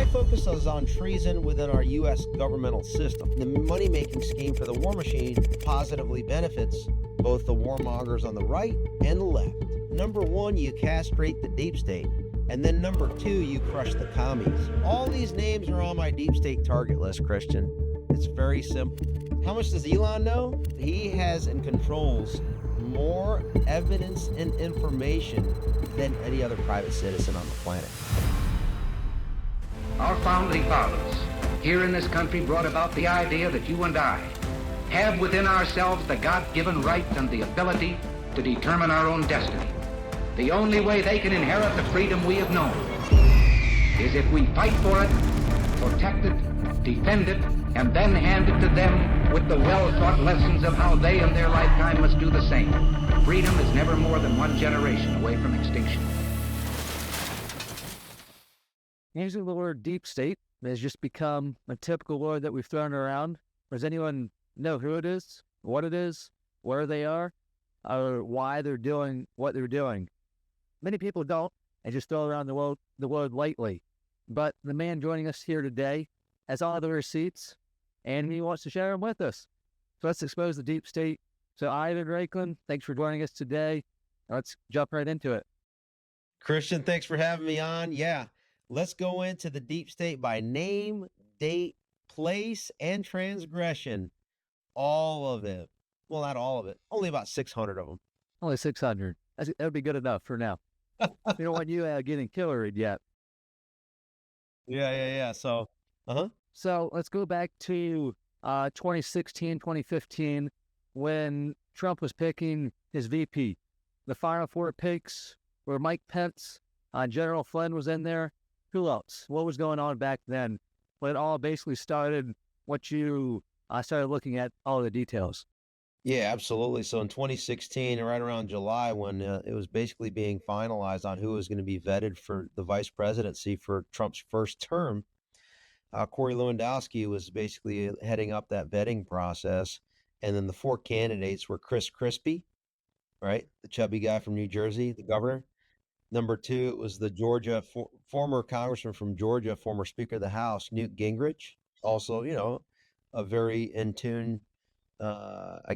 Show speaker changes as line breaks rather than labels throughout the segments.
focus is on treason within our U.S. governmental system. The money-making scheme for the war machine positively benefits both the warmongers on the right and the left. Number one, you castrate the deep state. And then number two, you crush the commies. All these names are on my deep state target list, Christian. It's very simple. How much does Elon know? He has and controls more evidence and information than any other private citizen on the planet.
Our founding fathers here in this country brought about the idea that you and I have within ourselves the God-given right and the ability to determine our own destiny. The only way they can inherit the freedom we have known is if we fight for it, protect it, defend it, and then hand it to them with the well-taught lessons of how they in their lifetime must do the same. Freedom is never more than one generation away from extinction.
Using the word deep state has just become a typical word that we've thrown around. Does anyone know who it is, what it is, where they are, or why they're doing what they're doing? Many people don't and just throw around the word lightly. But the man joining us here today has all the receipts, and he wants to share them with us. So let's expose the deep state. So Ivan Raiklin, thanks for joining us today. Let's jump right into it.
Christian, thanks for having me on. Yeah, let's go into the deep state by name, date, place, and transgression. All of it. Well, not all of it. Only about 600 of them.
Only 600. That would be good enough for now. We don't want you getting killeried yet.
Yeah. So,
So let's go back to 2016, 2015, when Trump was picking his VP. The final four picks were Mike Pence, General Flynn was in there. Who else? What was going on back then? When it all basically started, what you started looking at all the details.
Yeah, absolutely. So in 2016, right around July, when it was basically being finalized on who was going to be vetted for the vice presidency for Trump's first term, Corey Lewandowski was basically heading up that vetting process. And then the four candidates were Chris Christie, right? The chubby guy from New Jersey, the governor. Number two, it was the former congressman from Georgia, former Speaker of the House, Newt Gingrich. Also, a very in tune,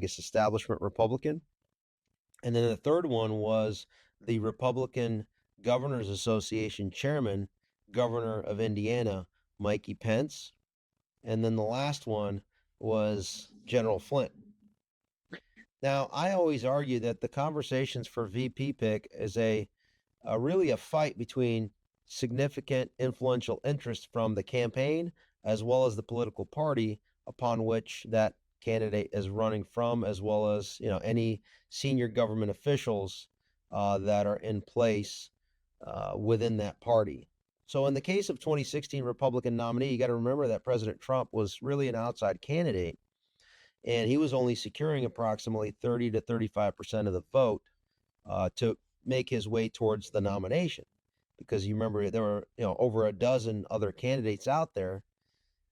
establishment Republican. And then the third one was the Republican Governors Association chairman, Governor of Indiana, Mikey Pence. And then the last one was General Flynn. Now, I always argue that the conversations for VP pick is really a fight between significant influential interests from the campaign as well as the political party upon which that candidate is running from, as well as any senior government officials that are in place within that party. So in the case of 2016 Republican nominee, you got to remember that President Trump was really an outside candidate, and he was only securing approximately 30 to 35% of the vote to make his way towards the nomination, because you remember there were over a dozen other candidates out there,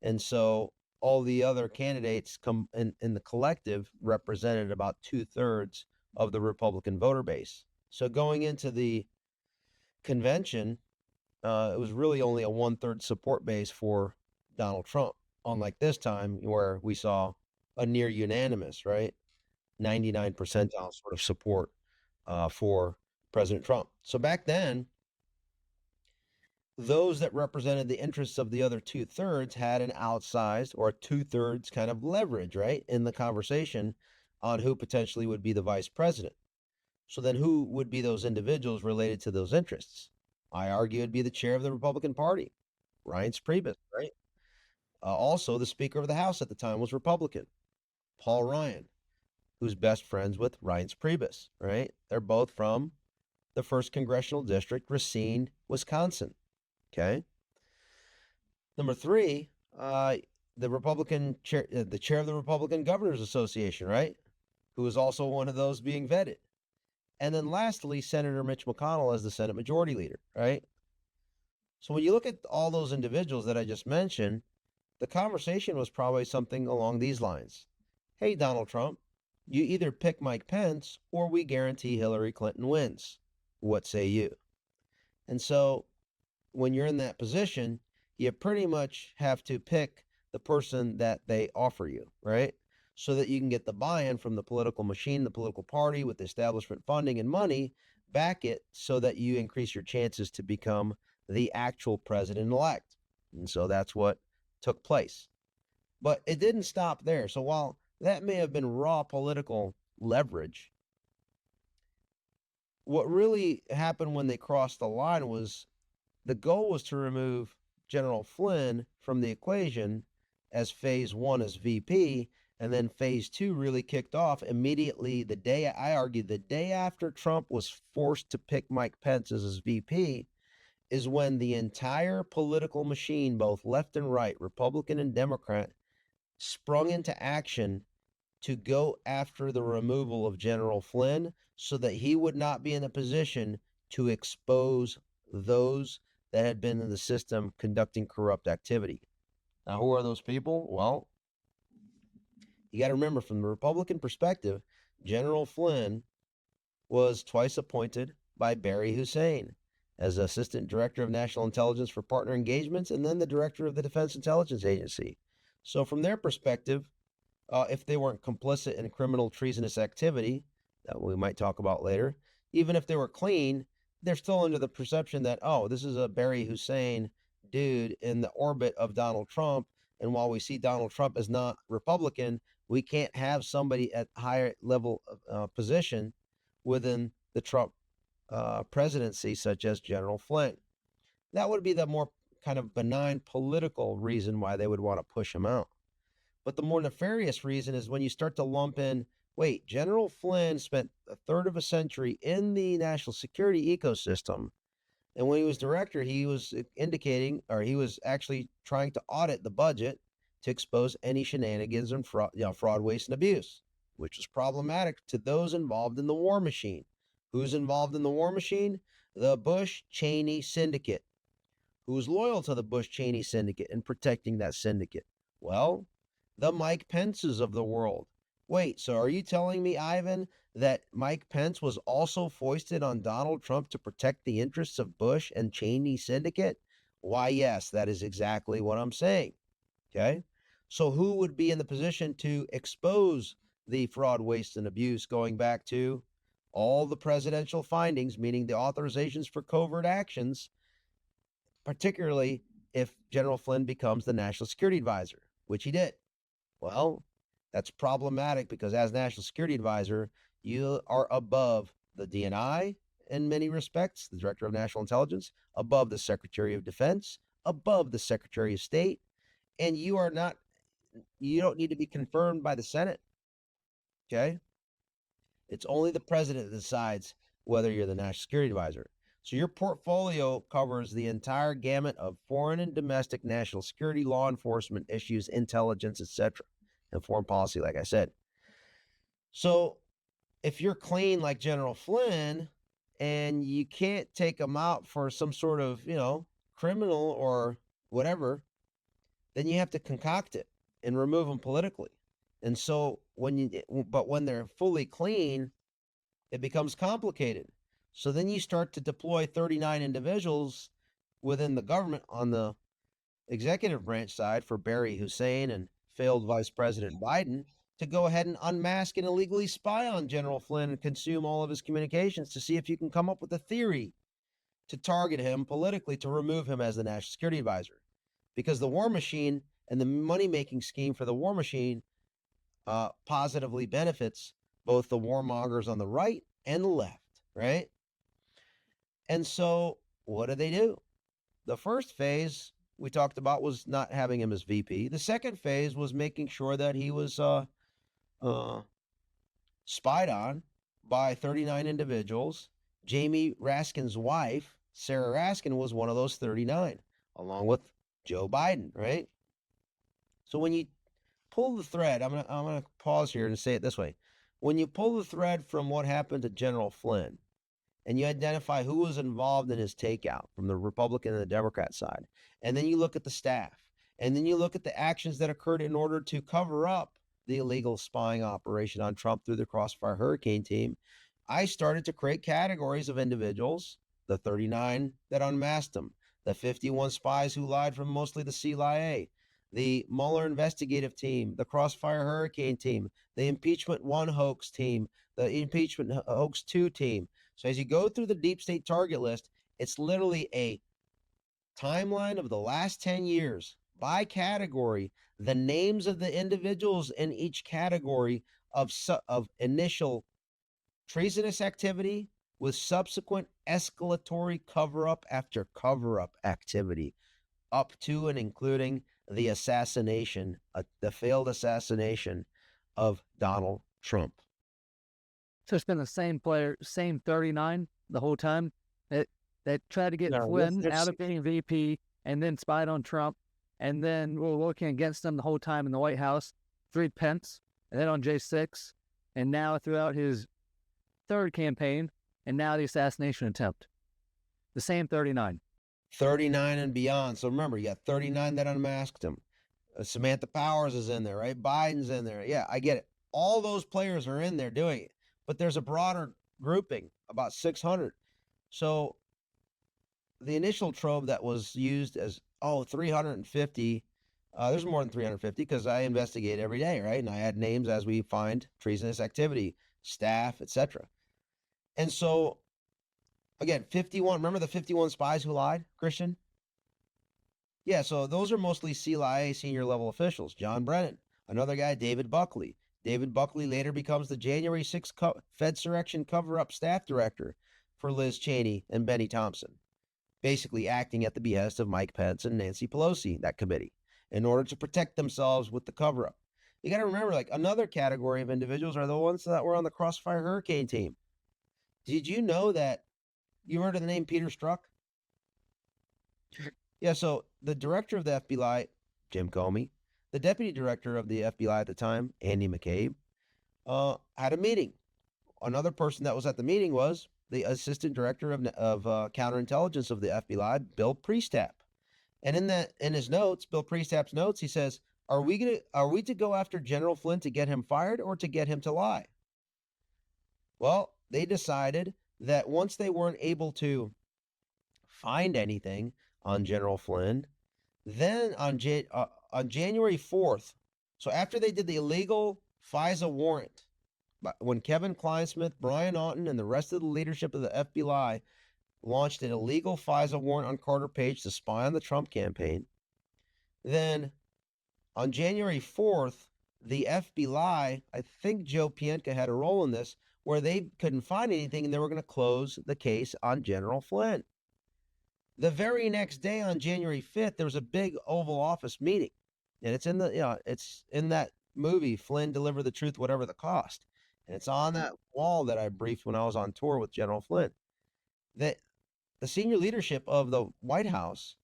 and so all the other candidates come in the collective represented about 2/3 of the Republican voter base. So going into the convention, it was really only a 1/3 support base for Donald Trump, unlike this time where we saw a near unanimous, right? 99 percentile sort of support for President Trump. So back then, those that represented the interests of the other 2/3 had an outsized or 2/3 kind of leverage, right, in the conversation on who potentially would be the vice president. So then who would be those individuals related to those interests? I argue it'd be the chair of the Republican Party, Reince Priebus, right? Also, the Speaker of the House at the time was Republican, Paul Ryan, who's best friends with Reince Priebus, right? They're both from the 1st Congressional District, Racine, Wisconsin. Okay. Number three, the Republican chair, the chair of the Republican Governors Association, right? Who is also one of those being vetted. And then lastly, Senator Mitch McConnell as the Senate Majority Leader, right? So when you look at all those individuals that I just mentioned, the conversation was probably something along these lines. Hey, Donald Trump, you either pick Mike Pence or we guarantee Hillary Clinton wins. What say you? And so when you're in that position, you pretty much have to pick the person that they offer you, right? So that you can get the buy-in from the political machine, the political party with the establishment funding and money, back it so that you increase your chances to become the actual president-elect. And so that's what took place. But it didn't stop there. So while that may have been raw political leverage, what really happened when they crossed the line was the goal was to remove General Flynn from the equation as phase one as VP, and then phase two really kicked off immediately the day, I argued, the day after Trump was forced to pick Mike Pence as his VP, is when the entire political machine, both left and right, Republican and Democrat, sprung into action to go after the removal of General Flynn so that he would not be in a position to expose those that had been in the system conducting corrupt activity. Now, who are those people? Well, you got to remember, from the Republican perspective, General Flynn was twice appointed by Barry Hussein as Assistant Director of National Intelligence for Partner Engagements and then the Director of the Defense Intelligence Agency. So from their perspective, if they weren't complicit in criminal treasonous activity, that we might talk about later, even if they were clean, they're still under the perception that, oh, this is a Barry Hussein dude in the orbit of Donald Trump. And while we see Donald Trump as not Republican, we can't have somebody at higher level position within the Trump presidency, such as General Flynn. That would be the more kind of benign political reason why they would want to push him out. But the more nefarious reason is when you start to lump in, wait, General Flynn spent a third of a century in the national security ecosystem. And when he was director, he was indicating, or he was actually trying to audit the budget to expose any shenanigans and fraud, waste, and abuse, which was problematic to those involved in the war machine. Who's involved in the war machine? The Bush-Cheney syndicate. Who's loyal to the Bush-Cheney syndicate and protecting that syndicate? Well, the Mike Pences of the world. Wait, so are you telling me, Ivan, that Mike Pence was also foisted on Donald Trump to protect the interests of Bush and Cheney syndicate? Why, yes, that is exactly what I'm saying. Okay? So who would be in the position to expose the fraud, waste, and abuse going back to all the presidential findings, meaning the authorizations for covert actions, particularly if General Flynn becomes the National Security Advisor, which he did? Well, that's problematic because as National Security Advisor, you are above the DNI in many respects, the Director of National Intelligence, above the Secretary of Defense, above the Secretary of State, and you don't need to be confirmed by the Senate. Okay? It's only the president that decides whether you're the National Security Advisor. So your portfolio covers the entire gamut of foreign and domestic national security, law enforcement issues, intelligence, etc., and foreign policy, like I said. So if you're clean like General Flynn and you can't take him out for some sort of, criminal or whatever, then you have to concoct it and remove them politically. And so when they're fully clean, it becomes complicated. So then you start to deploy 39 individuals within the government on the executive branch side for Barry Hussein and failed Vice President Biden to go ahead and unmask and illegally spy on General Flynn and consume all of his communications to see if you can come up with a theory to target him politically to remove him as the National Security Advisor. Because the war machine and the money-making scheme for the war machine positively benefits both the warmongers on the right and the left, right? And so what do? The first phase we talked about was not having him as VP. The second phase was making sure that he was spied on by 39 individuals. Jamie Raskin's wife, Sarah Raskin, was one of those 39, along with Joe Biden, right? So when you pull the thread, I'm gonna pause here and say it this way. When you pull the thread from what happened to General Flynn, and you identify who was involved in his takeout from the Republican and the Democrat side, and then you look at the staff, and then you look at the actions that occurred in order to cover up the illegal spying operation on Trump through the Crossfire Hurricane team, I started to create categories of individuals, the 39 that unmasked him, the 51 spies who lied from mostly the CIA, the Mueller investigative team, the Crossfire Hurricane team, the Impeachment 1 hoax team, the Impeachment hoax 2 team. So as you go through the deep state target list, it's literally a timeline of the last 10 years by category, the names of the individuals in each category of initial treasonous activity with subsequent escalatory cover-up after cover-up activity, up to and including the assassination, the failed assassination of Donald Trump.
So it's been the same player, same 39 the whole time that tried to get Flynn out of being VP and then spied on Trump. And then we're working against him the whole time in the White House, 3 Pence, and then on J6, and now throughout his third campaign, and now the assassination attempt. The same 39.
39 and beyond. So remember, you got 39 that unmasked him. Samantha Powers is in there, right? Biden's in there. Yeah, I get it. All those players are in there doing it. But there's a broader grouping, about 600. So the initial trope that was used as, 350. There's more than 350 because I investigate every day, right? And I add names as we find treasonous activity, staff, etc. And so, again, 51. Remember the 51 spies who lied, Christian? Yeah, so those are mostly CIA senior level officials. John Brennan, another guy, David Buckley. David Buckley later becomes the January 6th Fedsurrection cover-up staff director for Liz Cheney and Benny Thompson, basically acting at the behest of Mike Pence and Nancy Pelosi, that committee, in order to protect themselves with the cover-up. You got to remember, like, another category of individuals are the ones that were on the Crossfire Hurricane team. Did you know that you heard of the name Peter Strzok? Yeah, so the director of the FBI, Jim Comey, the deputy director of the FBI at the time, Andy McCabe, had a meeting. Another person that was at the meeting was the assistant director of counterintelligence of the FBI, Bill Priestap. And in his notes, Bill Priestap's notes, he says, "Are we to go after General Flynn to get him fired or to get him to lie?" Well, they decided that once they weren't able to find anything on General Flynn, then on January 4th, so after they did the illegal FISA warrant, when Kevin Kleinsmith, Brian Auten, and the rest of the leadership of the FBI launched an illegal FISA warrant on Carter Page to spy on the Trump campaign, then on January 4th, the FBI, I think Joe Pientka had a role in this, where they couldn't find anything and they were going to close the case on General Flynn. The very next day, on January 5th, there was a big Oval Office meeting, and it's in that movie, Flynn Deliver the Truth, Whatever the Cost, and it's on that wall that I briefed when I was on tour with General Flynn. The senior leadership of the White House,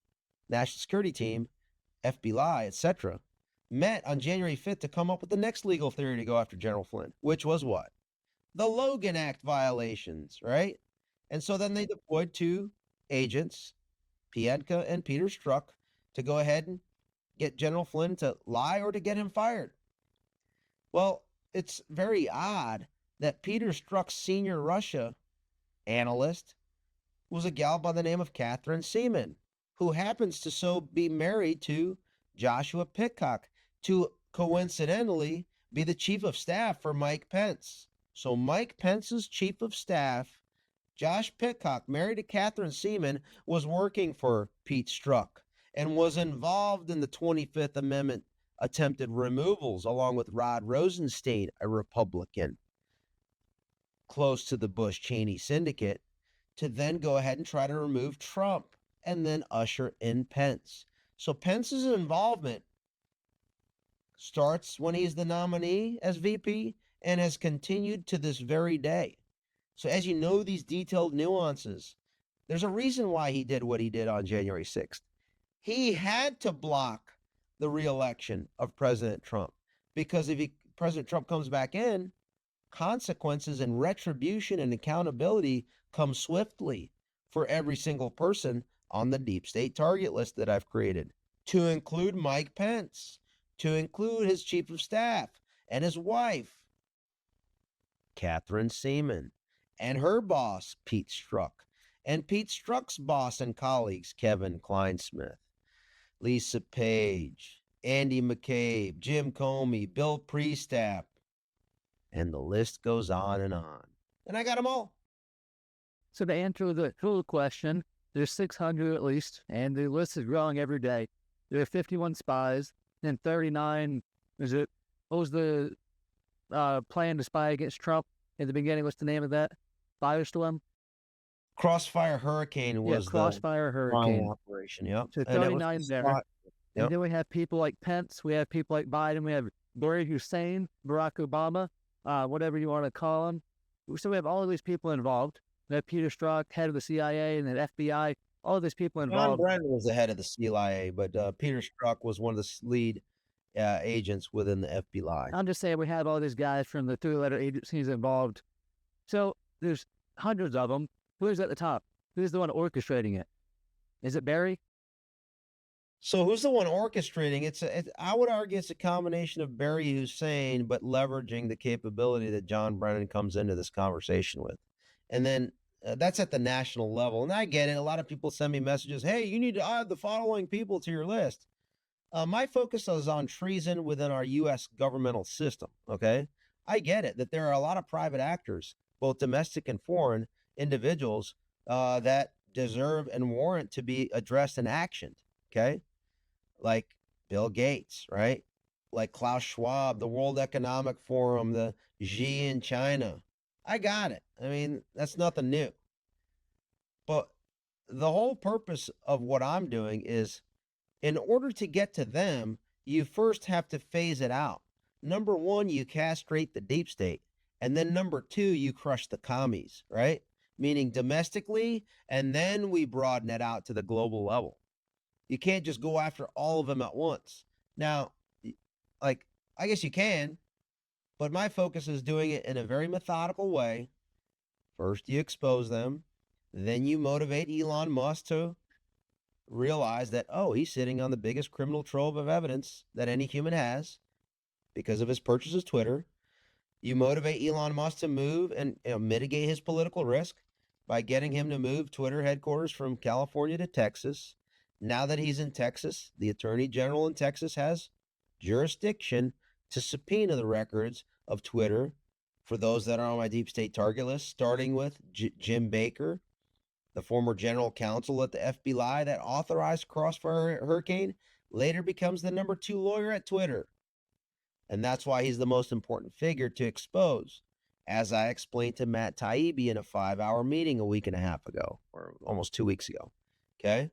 National Security Team, FBI, etc., met on January 5th to come up with the next legal theory to go after General Flynn, which was what? The Logan Act violations, right? And so then they deployed 2 agents, Pientka and Peter Strzok, to go ahead and get General Flynn to lie or to get him fired. Well, it's very odd that Peter Strzok's senior Russia analyst was a gal by the name of Catherine Seaman, who happens to be married to Joshua Pitcock, to coincidentally be the chief of staff for Mike Pence. So Mike Pence's chief of staff, Josh Pitcock, married to Catherine Seaman, was working for Pete Strzok and was involved in the 25th Amendment attempted removals, along with Rod Rosenstein, a Republican close to the Bush-Cheney syndicate, to then go ahead and try to remove Trump and then usher in Pence. So Pence's involvement starts when he's the nominee as VP and has continued to this very day. So as you know these detailed nuances, there's a reason why he did what he did on January 6th. He had to block the re-election of President Trump, because if President Trump comes back in, consequences and retribution and accountability come swiftly for every single person on the deep state target list that I've created, to include Mike Pence, to include his chief of staff and his wife, Catherine Seaman, and her boss, Pete Strzok, and Pete Strzok's boss and colleagues, Kevin Kleinsmith, Lisa Page, Andy McCabe, Jim Comey, Bill Priestap, and the list goes on. And I got them all.
So to answer the full question, there's 600 at least, and the list is growing every day. There are 51 spies, and 39, what was the plan to spy against Trump in the beginning? What's the name of that? Firestorm?
Crossfire Hurricane was
Crossfire Hurricane
operation. Yep.
So 39 there.
Yep.
And then we have people like Pence, we have people like Biden, we have Beret Hussein, Barack Obama, whatever you want to call him. So we have all of these people involved. We have Peter Strzok, head of the CIA and the FBI, all of these people involved.
John Brennan was the head of the CIA, but Peter Strzok was one of the lead agents within the FBI.
I'm just saying we have all these guys from the three-letter agencies involved. So there's hundreds of them. Who's at the top? Who's the one orchestrating it? Is it Barry?
So who's the one orchestrating? I would argue it's a combination of Barry Hussein, but leveraging the capability that John Brennan comes into this conversation with. And then that's at the national level. And I get it. A lot of people send me messages. Hey, you need to add the following people to your list. My focus is on treason within our U.S. governmental system. Okay. I get it that there are a lot of private actors, both domestic and foreign individuals, that deserve and warrant to be addressed and actioned. Okay. Like Bill Gates, right? Like Klaus Schwab, the World Economic Forum, the Xi in China. I got it. I mean, that's nothing new. But the whole purpose of what I'm doing is, in order to get to them, you first have to phase it out. Number one, you castrate the deep state. And then number two, you crush the commies, right? Meaning domestically, and then we broaden it out to the global level. You can't just go after all of them at once. Now, like, I guess you can, but my focus is doing it in a very methodical way. First, you expose them. Then you motivate Elon Musk to realize that, oh, he's sitting on the biggest criminal trove of evidence that any human has because of his purchase of Twitter. You motivate Elon Musk to move and mitigate his political risk by getting him to move Twitter headquarters from California to Texas. Now that he's in Texas, the Attorney General in Texas has jurisdiction to subpoena the records of Twitter for those that are on my deep state target list, starting with Jim Baker, the former general counsel at the FBI that authorized Crossfire Hurricane, later becomes the number 2 lawyer at Twitter. And that's why he's the most important figure to expose, as I explained to Matt Taibbi in a 5-hour meeting a week and a half ago, or almost 2 weeks ago. Okay?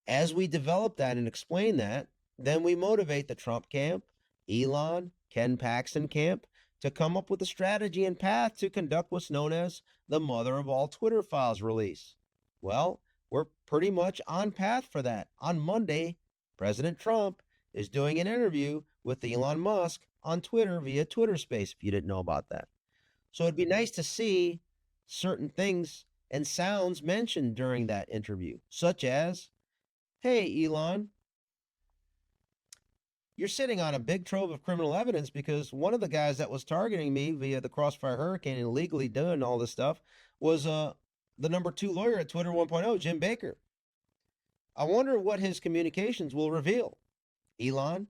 As we develop that and explain that, then we motivate the Trump camp, Elon, Ken Paxton camp, to come up with a strategy and path to conduct what's known as the mother of all Twitter files release. Well, we're pretty much on path for that. On Monday, President Trump is doing an interview with Elon Musk on Twitter via Twitter Space, if you didn't know about that. So it'd be nice to see certain things and sounds mentioned during that interview, such as, hey, Elon, you're sitting on a big trove of criminal evidence because one of the guys that was targeting me via the Crossfire Hurricane and illegally doing all this stuff was the number 2 lawyer at Twitter 1.0, Jim Baker. I wonder what his communications will reveal. Elon,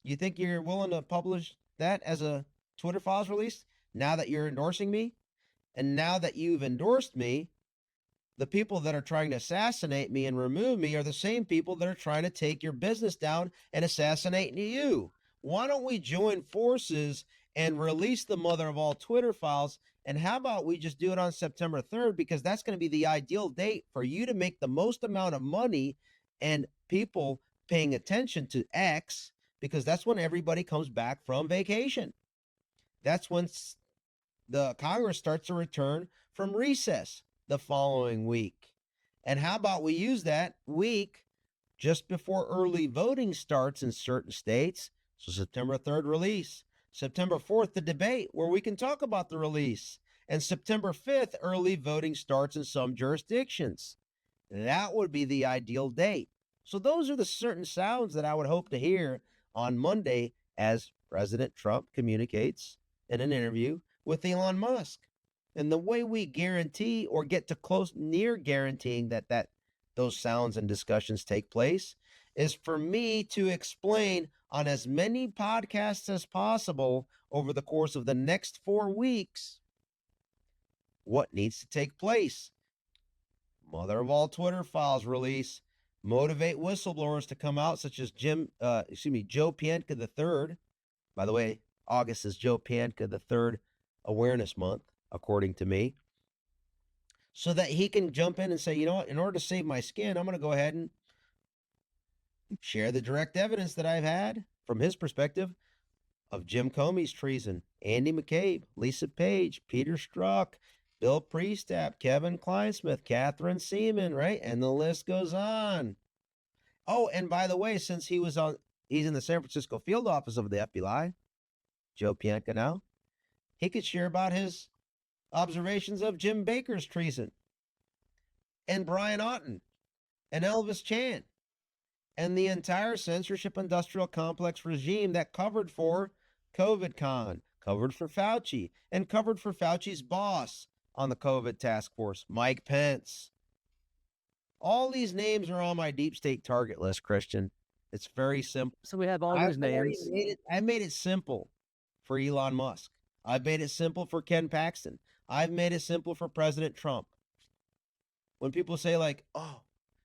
you think you're willing to publish that as a Twitter files release now that you're endorsing me? And now that you've endorsed me, the people that are trying to assassinate me and remove me are the same people that are trying to take your business down and assassinate you. Why don't we join forces and release the mother of all Twitter files? And how about we just do it on September 3rd? Because that's going to be the ideal date for you to make the most amount of money and people paying attention to X, because that's when everybody comes back from vacation. That's when the Congress starts to return from recess the following week. And how about we use that week just before early voting starts in certain states? So September 3rd release, September 4th, the debate where we can talk about the release, and September 5th, early voting starts in some jurisdictions. That would be the ideal date. So those are the certain sounds that I would hope to hear on Monday as President Trump communicates in an interview with Elon Musk. And the way we guarantee or get to close near guaranteeing that those sounds and discussions take place is for me to explain on as many podcasts as possible over the course of the next 4 weeks what needs to take place. Mother of all Twitter files release, motivate whistleblowers to come out, such as Joe Pientka III. By the way, August is Joe Pientka III Awareness Month, according to me. So that he can jump in and say, you know what, in order to save my skin, I'm going to go ahead and share the direct evidence that I've had from his perspective of Jim Comey's treason, Andy McCabe, Lisa Page, Peter Strzok, Bill Priestap, Kevin Kleinsmith, Catherine Seaman, right? And the list goes on. Oh, and by the way, since he's in the San Francisco field office of the FBI, Joe Pientka now, he could share about his observations of Jim Baker's treason and Brian Auten and Elvis Chan and the entire censorship industrial complex regime that covered for COVIDCon, covered for Fauci, and covered for Fauci's boss on the COVID task force, Mike Pence. All these names are on my deep state target list, Christian. It's very simple.
So we have all these names.
I made it simple for Elon Musk. I've made it simple for Ken Paxton. I've made it simple for President Trump. When people say like, oh,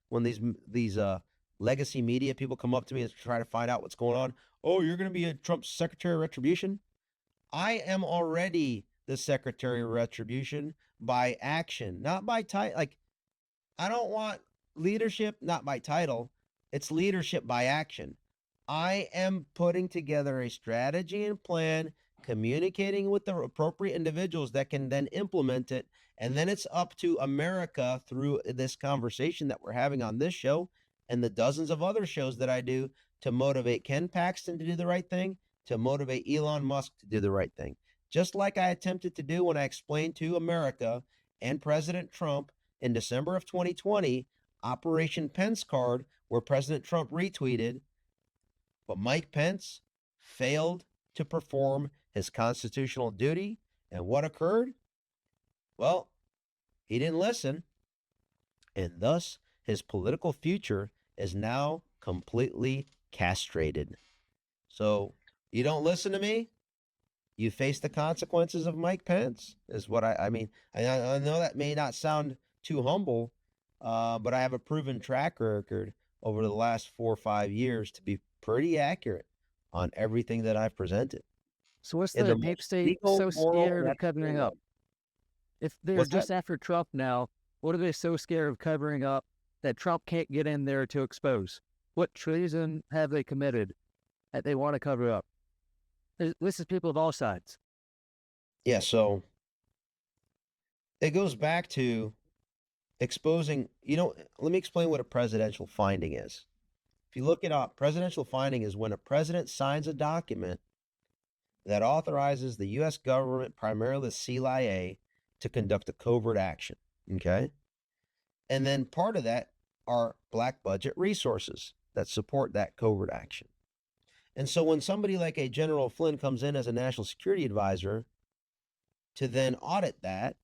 when these legacy media people come up to me and try to find out what's going on, oh, you're going to be a Trump Secretary of Retribution? I am already the Secretary of Retribution by action, not by title. Like, I don't want leadership, not by title. It's leadership by action. I am putting together a strategy and plan, communicating with the appropriate individuals that can then implement it. And then it's up to America through this conversation that we're having on this show and the dozens of other shows that I do to motivate Ken Paxton to do the right thing, to motivate Elon Musk to do the right thing. Just like I attempted to do when I explained to America and President Trump in December of 2020, Operation Pence Card, where President Trump retweeted, but Mike Pence failed to perform his constitutional duty. And what occurred? Well, he didn't listen. And thus, his political future is now completely castrated. So you don't listen to me, you face the consequences of Mike Pence, is what I mean. I know that may not sound too humble, but I have a proven track record over the last 4 or 5 years to be pretty accurate on everything that I've presented.
So what's the deep state so scared of covering up? If they're just after Trump now, what are they so scared of covering up that Trump can't get in there to expose? What treason have they committed that they want to cover up? This is people of all sides.
Yeah, so it goes back to exposing, let me explain what a presidential finding is. If you look it up, presidential finding is when a president signs a document that authorizes the U.S. government, primarily the CIA, to conduct a covert action, okay? And then part of that are black budget resources that support that covert action. And so when somebody like a General Flynn comes in as a national security advisor to then audit that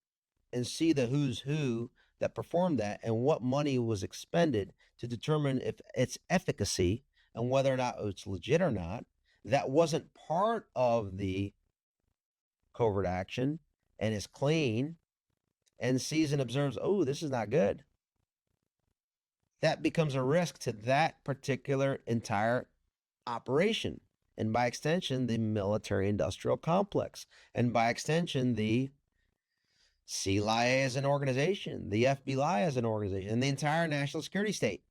and see the who's who that performed that and what money was expended to determine if its efficacy and whether or not it's legit or not, that wasn't part of the covert action and is clean and sees and observes, oh, this is not good. That becomes a risk to that particular entire operation, and by extension, the military industrial complex, and by extension, the CIA as an organization, the FBI as an organization, and the entire national security state.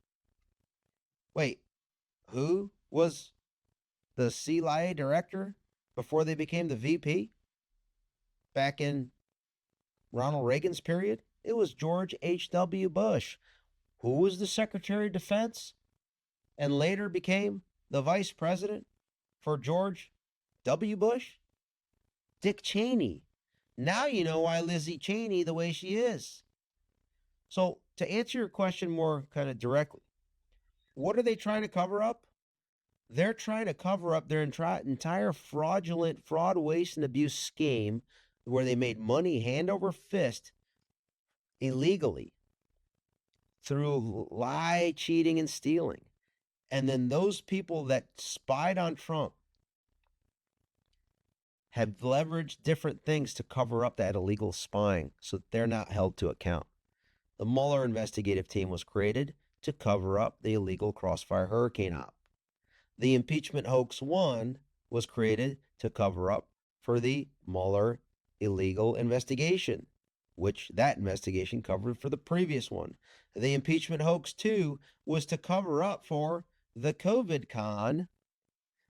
Wait, who was the CIA director before they became the VP? Back in Ronald Reagan's period, it was George H.W. Bush. Who was the Secretary of Defense and later became the Vice President for George W. Bush? Dick Cheney. Now you know why Lizzie Cheney the way she is. So to answer your question more kind of directly, what are they trying to cover up? They're trying to cover up their entire fraudulent fraud, waste, and abuse scheme where they made money hand over fist illegally through lie, cheating, and stealing. And then those people that spied on Trump have leveraged different things to cover up that illegal spying so that they're not held to account. The Mueller investigative team was created to cover up the illegal Crossfire hurricane op. The impeachment hoax 1 was created to cover up for the Mueller illegal investigation, which that investigation covered for the previous one. The impeachment hoax 2 was to cover up for the COVID con,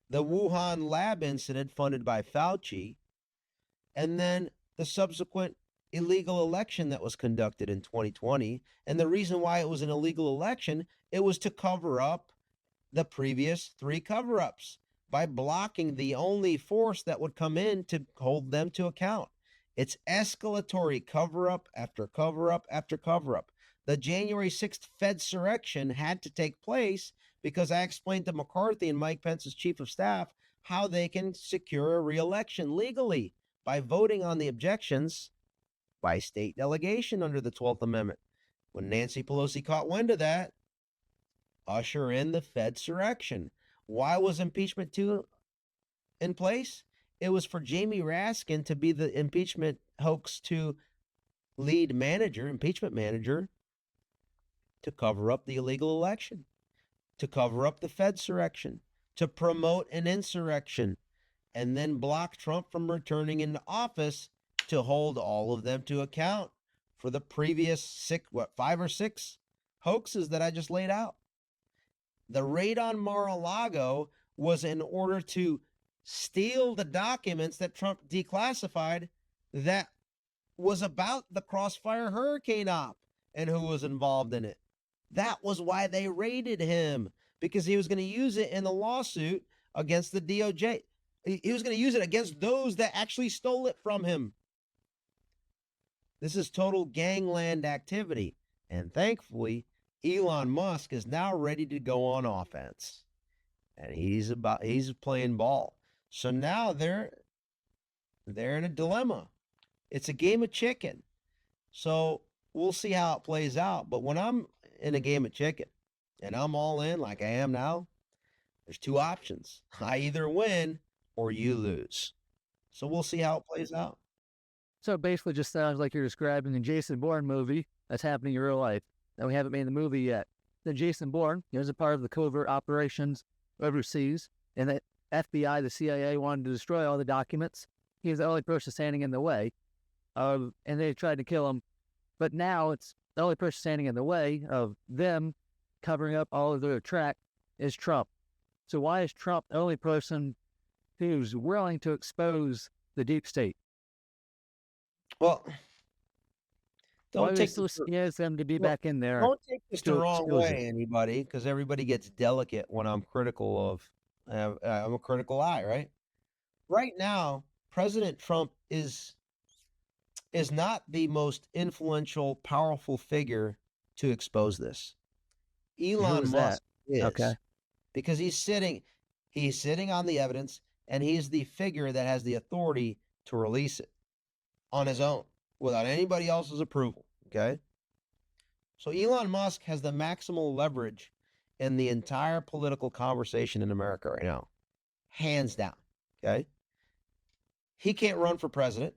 the Wuhan lab incident funded by Fauci, and then the subsequent illegal election that was conducted in 2020. And the reason why it was an illegal election, it was to cover up the previous 3 cover-ups by blocking the only force that would come in to hold them to account. It's escalatory cover-up after cover-up after cover-up. The January 6th Fedsurrection had to take place because I explained to McCarthy and Mike Pence's chief of staff how they can secure a re-election legally by voting on the objections by state delegation under the 12th Amendment. When Nancy Pelosi caught wind of that, usher in the Fedsurrection. Why was impeachment 2 in place? It was for Jamie Raskin to be the impeachment hoax 2 lead manager, impeachment manager, to cover up the illegal election, to cover up the Fedsurrection, to promote an insurrection, and then block Trump from returning into office to hold all of them to account for the previous 5 or 6 hoaxes that I just laid out. The raid on Mar-a-Lago was in order to steal the documents that Trump declassified that was about the Crossfire hurricane op and who was involved in it. That was why they raided him, because he was going to use it in the lawsuit against the DOJ. He was going to use it against those that actually stole it from him. This is total gangland activity. And thankfully, Elon Musk is now ready to go on offense. And he's playing ball. So now they're in a dilemma. It's a game of chicken. So we'll see how it plays out. But when I'm in a game of chicken and I'm all in like I am now, there's 2 options. I either win or you lose. So we'll see how it plays out.
So it basically just sounds like you're describing a Jason Bourne movie that's happening in real life. Now, we haven't made the movie yet. Then Jason Bourne, he was a part of the covert operations overseas, and the FBI, the CIA wanted to destroy all the documents. He was the only person standing in the way, and they tried to kill him. But now it's the only person standing in the way of them covering up all of their track is Trump. So why is Trump the only person who's willing to expose the deep state?
Well,
Why are they so scared them to be back in there?
Don't take this the wrong way, anybody, because everybody gets delicate when I'm critical of. I'm a critical eye, right? Right now, President Trump is not the most influential, powerful figure to expose this. Elon Musk is, okay, because he's sitting on the evidence, and he's the figure that has the authority to release it on his own without anybody else's approval. Okay. So Elon Musk has the maximal leverage in the entire political conversation in America right now, hands down. Okay. He can't run for president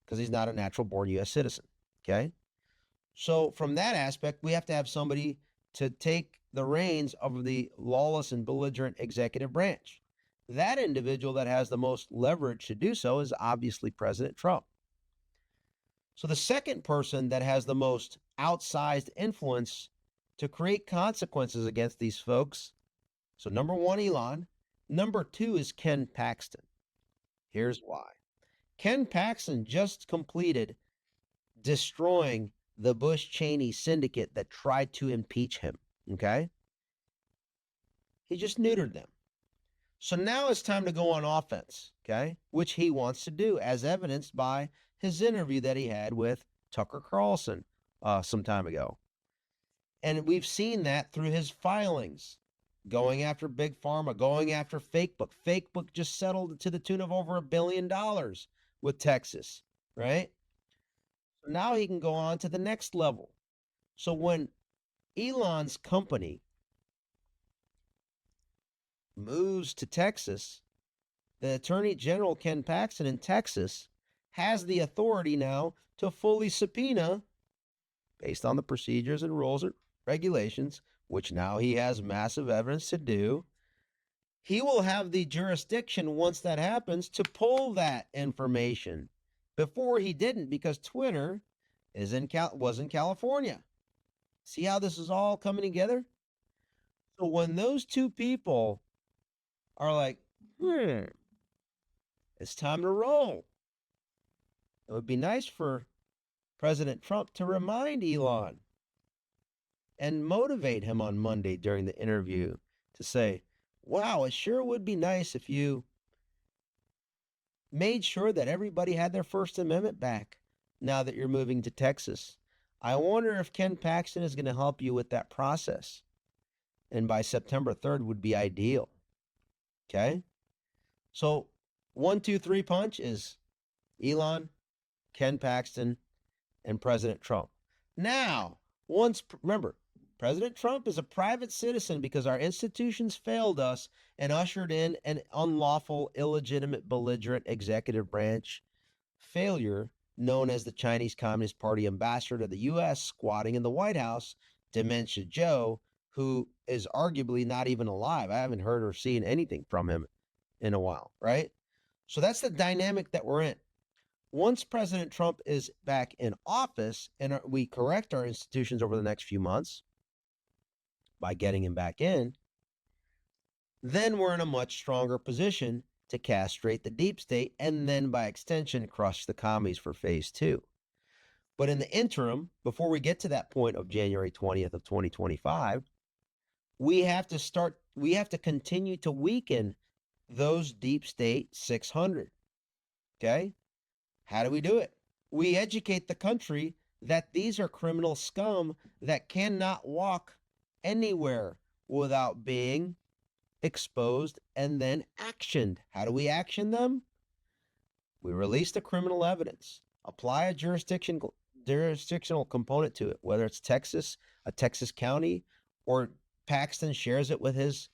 because he's not a natural born U.S. citizen. Okay. So from that aspect, we have to have somebody to take the reins of the lawless and belligerent executive branch. That individual that has the most leverage to do so is obviously President Trump. So the second person that has the most outsized influence to create consequences against these folks, so number 1, Elon. Number 2 is Ken Paxton. Here's why. Ken Paxton just completed destroying the Bush-Cheney syndicate that tried to impeach him, okay? He just neutered them. So now it's time to go on offense, okay? Which he wants to do, as evidenced by his interview that he had with Tucker Carlson some time ago. And we've seen that through his filings, going after Big Pharma, going after Facebook. Facebook just settled to the tune of over $1 billion with Texas right? Now he can go on to the next level. So when Elon's company moves to Texas, the Attorney General Ken Paxton in Texas has the authority now to fully subpoena, based on the procedures and rules and regulations, which now he has massive evidence to do. He will have the jurisdiction once that happens to pull that information. Before he didn't, because Twitter was in California. See how this is all coming together? So when those two people are like, it's time to roll, it would be nice for President Trump to remind Elon and motivate him on Monday during the interview to say, wow, it sure would be nice if you made sure that everybody had their First Amendment back now that you're moving to Texas. I wonder if Ken Paxton is going to help you with that process. And by September 3rd would be ideal. Okay? So 1, 2, 3 punch is Elon, Ken Paxton, and President Trump. Now, remember, President Trump is a private citizen because our institutions failed us and ushered in an unlawful, illegitimate, belligerent executive branch failure known as the Chinese Communist Party ambassador to the U.S. squatting in the White House, Dementia Joe, who is arguably not even alive. I haven't heard or seen anything from him in a while, right? So that's the dynamic that we're in. Once President Trump is back in office and we correct our institutions over the next few months by getting him back in, then we're in a much stronger position to castrate the deep state and then by extension crush the commies for phase 2. But in the interim, before we get to that point of January 20th of 2025, we have to continue to weaken those deep state 600. Okay? How do we do it? We educate the country that these are criminal scum that cannot walk anywhere without being exposed and then actioned. How do we action them? We release the criminal evidence, apply a jurisdictional component to it, whether it's Texas, a Texas county, or Paxton shares it with his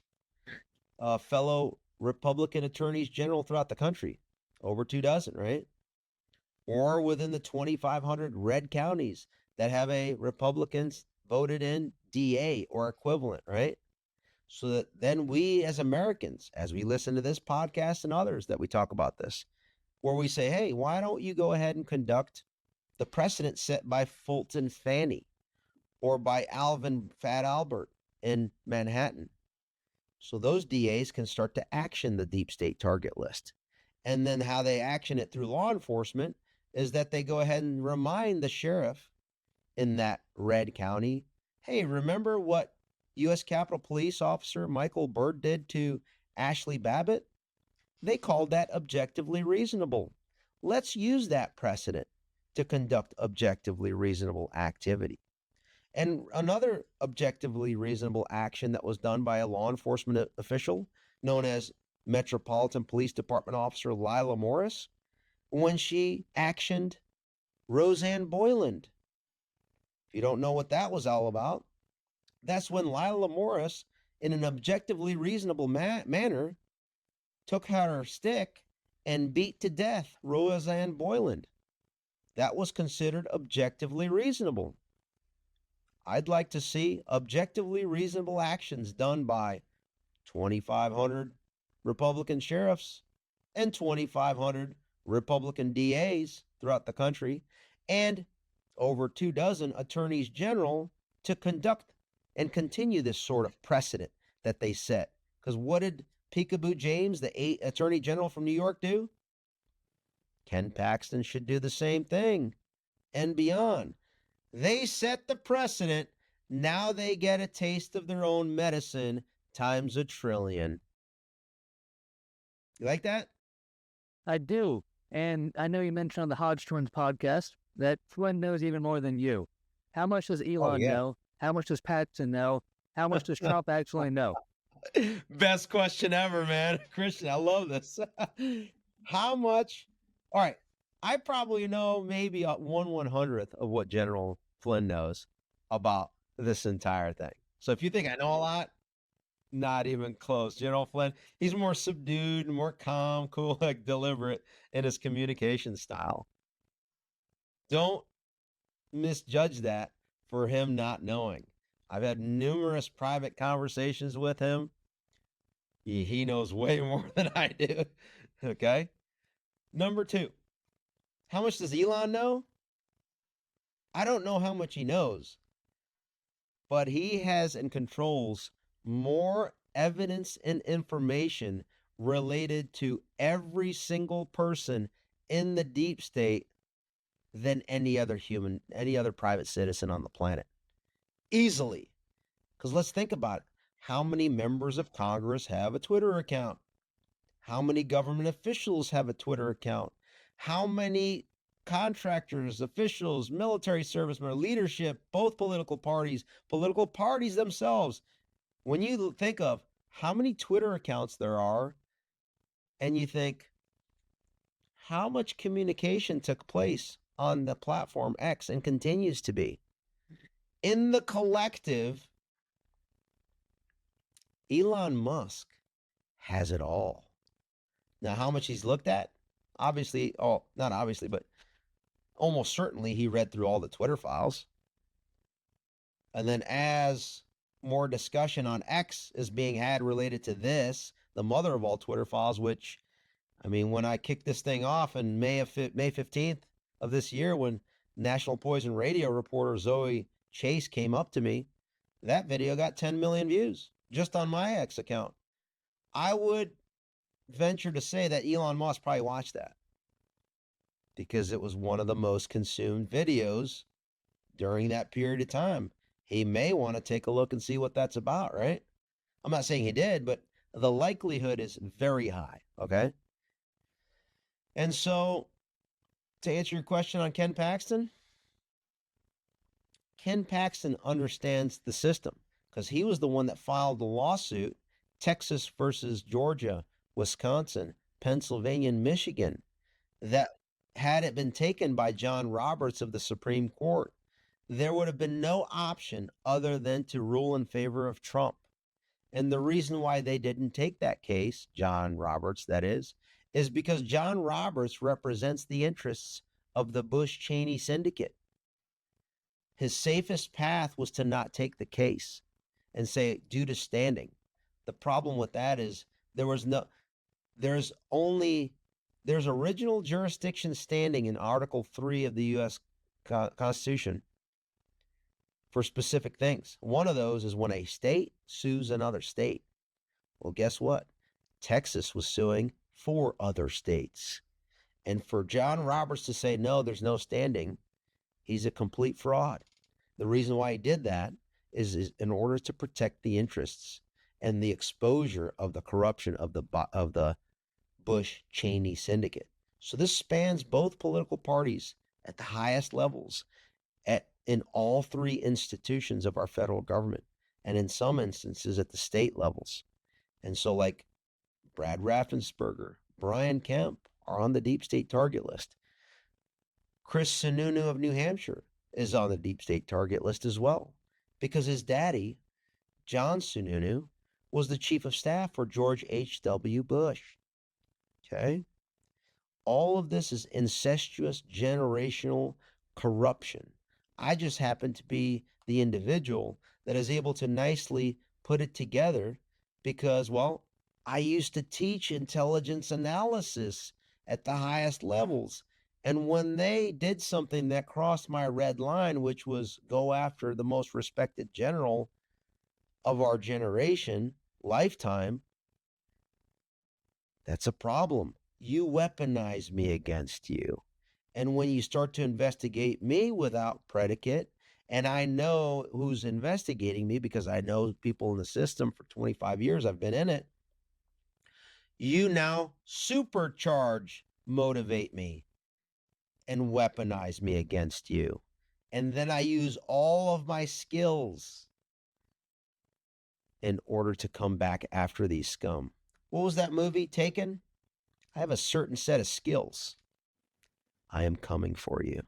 fellow Republican attorneys general throughout the country, over 24, right? Or within the 2,500 red counties that have a Republicans voted in DA or equivalent, right? So that then we as Americans, as we listen to this podcast and others that we talk about this, where we say, hey, why don't you go ahead and conduct the precedent set by Fulton Fanny or by Alvin Fat Albert in Manhattan? So those DAs can start to action the deep state target list. And then how they action it through law enforcement is that they go ahead and remind the sheriff in that red county, hey, remember what U.S. Capitol Police Officer Michael Byrd did to Ashley Babbitt? They called that objectively reasonable. Let's use that precedent to conduct objectively reasonable activity. And another objectively reasonable action that was done by a law enforcement official known as Metropolitan Police Department Officer Lila Morris, when she actioned Roseanne Boyland. If you don't know what that was all about, that's when Lila Morris, in an objectively reasonable manner, took her stick and beat to death Roseanne Boyland. That was considered objectively reasonable. I'd like to see objectively reasonable actions done by 2,500 Republican sheriffs and 2,500 Republican DAs throughout the country and over 24 attorneys general to conduct and continue this sort of precedent that they set. Because what did Peekaboo James, the attorney general from New York, do? Ken Paxton should do the same thing and beyond. They set the precedent. Now they get a taste of their own medicine times a trillion. You like that?
I do. And I know you mentioned on the Hodge Twins podcast that Flynn knows even more than you. How much does Elon know? How much does Paxton know? How much does Trump actually know?
Best question ever, man. Christian, I love this. How much? All right. I probably know maybe 1/100th of what General Flynn knows about this entire thing. So if you think I know a lot, not even close. General Flynn, he's more subdued, more calm, cool, like deliberate in his communication style. Don't misjudge that for him not knowing. I've had numerous private conversations with him. He knows way more than I do. Okay. Number two, how much does Elon know? I don't know how much he knows, but he has and controls more evidence and information related to every single person in the deep state than any other human, any other private citizen on the planet. Easily. Because let's think about it. How many members of Congress have a Twitter account? How many government officials have a Twitter account? How many contractors, officials, military servicemen, leadership, both political parties themselves? When you think of how many Twitter accounts there are, and you think, how much communication took place on the platform X and continues to be? In the collective, Elon Musk has it all. Now, how much he's looked at? Obviously, not obviously, but almost certainly he read through all the Twitter files. And then as more discussion on X is being had related to this, the mother of all Twitter files, which, I mean, when I kicked this thing off in May 15th of this year, when National Poison Radio reporter Zoe Chase came up to me, that video got 10 million views just on my X account. I would venture to say that Elon Musk probably watched that because it was one of the most consumed videos during that period of time. He may want to take a look and see what that's about, right? I'm not saying he did, but the likelihood is very high, okay? And so, to answer your question on Ken Paxton understands the system because he was the one that filed the lawsuit, Texas versus Georgia, Wisconsin, Pennsylvania, and Michigan, that had it been taken by John Roberts of the Supreme Court, there would have been no option other than to rule in favor of Trump. And the reason why they didn't take that case, John Roberts, that is because John Roberts represents the interests of the Bush-Cheney syndicate. His safest path was to not take the case and say, due to standing. The problem with that is there's original jurisdiction standing in Article 3 of the U.S. Constitution for specific things. One of those is when a state sues another state. Well, guess what? Texas was suing 4 other states. And for John Roberts to say, no, there's no standing, he's a complete fraud. The reason why he did that is in order to protect the interests and the exposure of the corruption of the Bush-Cheney syndicate. So this spans both political parties at the highest levels, in all 3 institutions of our federal government, and in some instances at the state levels. And so like Brad Raffensperger, Brian Kemp are on the deep state target list. Chris Sununu of New Hampshire is on the deep state target list as well, because his daddy, John Sununu, was the chief of staff for George H.W. Bush. Okay? All of this is incestuous generational corruption. I just happen to be the individual that is able to nicely put it together because, well, I used to teach intelligence analysis at the highest levels. And when they did something that crossed my red line, which was go after the most respected general of our generation, lifetime, that's a problem. You weaponize me against you. And when you start to investigate me without predicate, and I know who's investigating me because I know people in the system for 25 years, I've been in it, you now supercharge, motivate me, and weaponize me against you. And then I use all of my skills in order to come back after these scum. What was that movie, Taken? I have a certain set of skills. I am coming for you.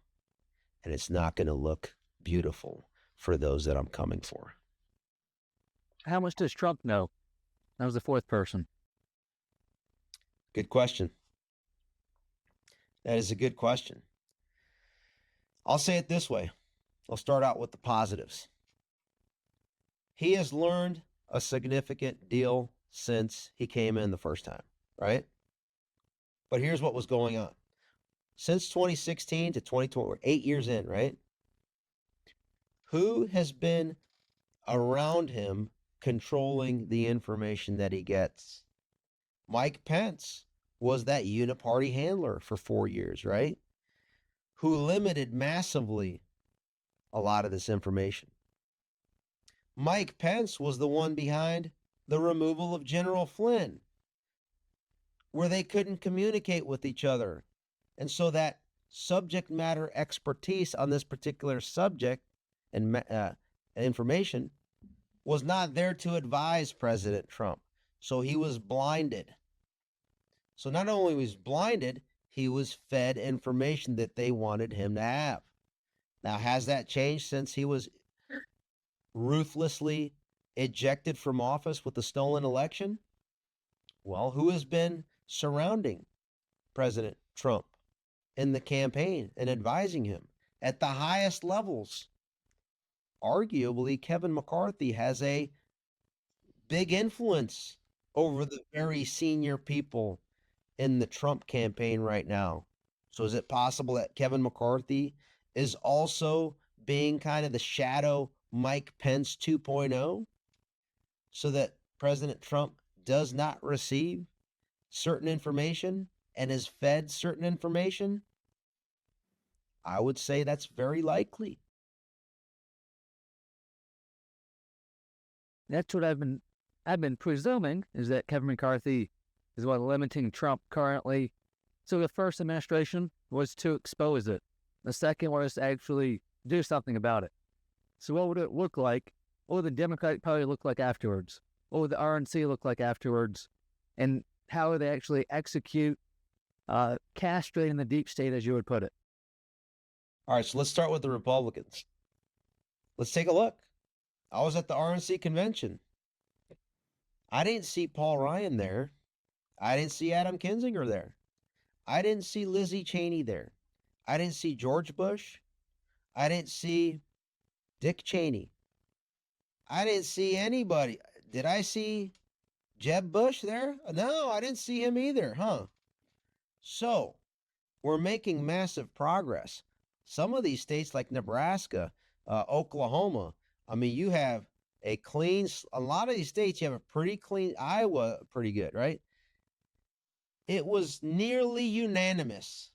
And it's not going to look beautiful for those that I'm coming for.
How much does Trump know? That was the fourth person.
Good question. That is a good question. I'll say it this way. I'll start out with the positives. He has learned a significant deal since he came in the first time, right? But here's what was going on. Since 2016 to 2020, we're 8 years in, right? Who has been around him controlling the information that he gets? Mike Pence was that uniparty handler for 4 years, right? Who limited massively a lot of this information. Mike Pence was the one behind the removal of General Flynn, where they couldn't communicate with each other. And so that subject matter expertise on this particular subject and information was not there to advise President Trump. So he was blinded. So not only was he blinded, he was fed information that they wanted him to have. Now, has that changed since he was ruthlessly ejected from office with the stolen election? Well, who has been surrounding President Trump in the campaign and advising him at the highest levels? Arguably, Kevin McCarthy has a big influence over the very senior people in the Trump campaign right now. So is it possible that Kevin McCarthy is also being kind of the shadow Mike Pence 2.0 so that President Trump does not receive certain information and is fed certain information? I would say that's very likely.
That's what I've been presuming, is that Kevin McCarthy is what limiting Trump currently. So the first administration was to expose it. The second was to actually do something about it. So what would it look like? What would the Democratic Party look like afterwards? What would the RNC look like afterwards? And how would they actually execute castrating the deep state, as you would put it?
All right, so let's start with the Republicans. Let's take a look. I was at the RNC convention. I didn't see Paul Ryan there. I didn't see Adam Kinzinger there. I didn't see Lizzie Cheney there. I didn't see George Bush. I didn't see Dick Cheney. I didn't see anybody. Did I see Jeb Bush there? No, I didn't see him either, huh? So, we're making massive progress. Some of these states like Nebraska, Oklahoma, I mean, you have a lot of these states, you have a pretty clean, Iowa, pretty good, right? It was nearly unanimous.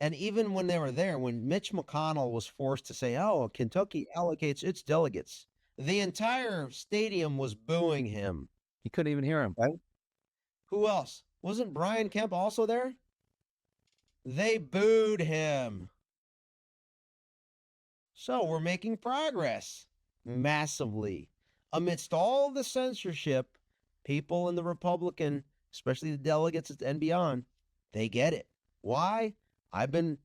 And even when they were there, when Mitch McConnell was forced to say, oh, Kentucky allocates its delegates, the entire stadium was booing him.
You couldn't even hear him.
Right? Who else? Wasn't Brian Kemp also there? They booed him. So we're making progress massively. Amidst all the censorship, people in the Republican, especially the delegates and beyond, they get it. Why? I've been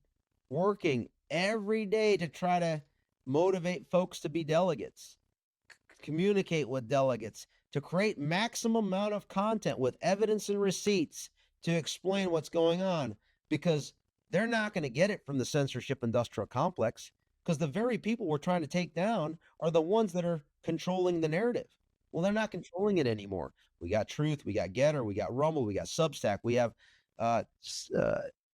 working every day to try to motivate folks to be delegates, communicate with delegates, to create maximum amount of content with evidence and receipts to explain what's going on, because they're not going to get it from the censorship industrial complex, because the very people we're trying to take down are the ones that are controlling the narrative. Well, they're not controlling it anymore. We got Truth, we got Getter, we got Rumble, we got Substack, we have